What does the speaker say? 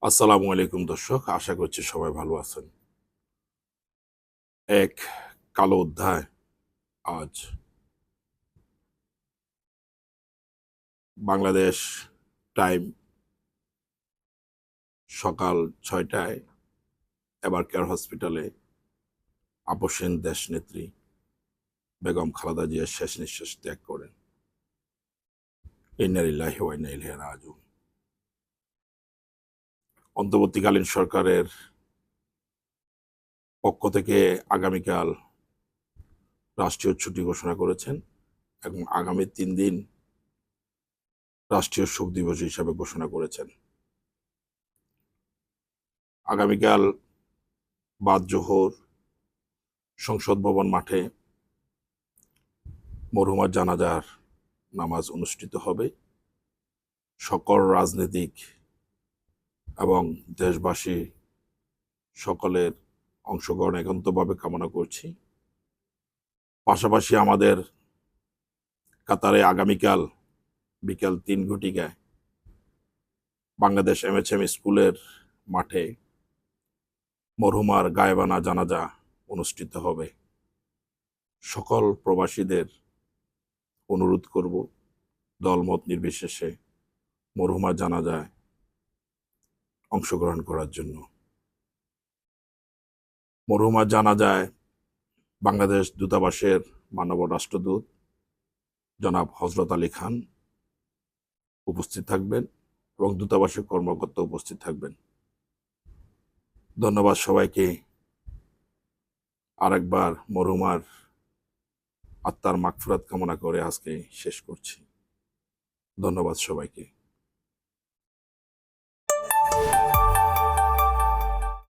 আসসালামু আলাইকুম দর্শক, আশা করছি সবাই ভালো আছেন। এক কালো অধ্যায় আজ বাংলাদেশ টাইম সকাল 6টায় এবার কেয়ার হসপিটালে আপসহীন দেশনেত্রী বেগম খালেদা জিয়া শেষ নিঃশ্বাস ত্যাগ করেন। ইন্না লিল্লাহি ওয়া ইন্না ইলাইহি রাজিউন। অন্তর্বর্তীকালীন সরকারের পক্ষ থেকে আগামীকাল রাষ্ট্রীয় ছুটি ঘোষণা করেছেন এবং আগামী 3 দিন রাষ্ট্রীয় শোক দিবস হিসাবে ঘোষণা করেছেন। আগামীকাল বাদ জোহর সংসদ ভবন মাঠে মরহুমার জানাজার নামাজ অনুষ্ঠিত হবে। সকল রাজনীতিক এবং দেশবাসী সকলের অংশগ্রহণ একান্তভাবে কামনা করছি। পাশাপাশি আমাদের কাতারে আগামীকাল বিকাল 3 ঘটিকায় বাংলাদেশ MHM স্কুলের মাঠে মরহুমার গায়েবানা জানাজা অনুষ্ঠিত হবে। সকল প্রবাসীদের অনুরোধ করব দলমত নির্বিশেষে মরহুমার জানাজায় অংশগ্রহণ করার জন্য। মরহুমার জানাজায় বাংলাদেশ দূতাবাসের মাননীয় রাষ্ট্রদূত জনাব হযরত আলী খান উপস্থিত থাকবেন এবং দূতাবাসের কর্মকর্তা উপস্থিত থাকবেন। ধন্যবাদ সবাইকে। আরেকবার মরহুমার আত্মার মাগফিরাত কামনা করে আজকে শেষ করছি। ধন্যবাদ সবাইকে।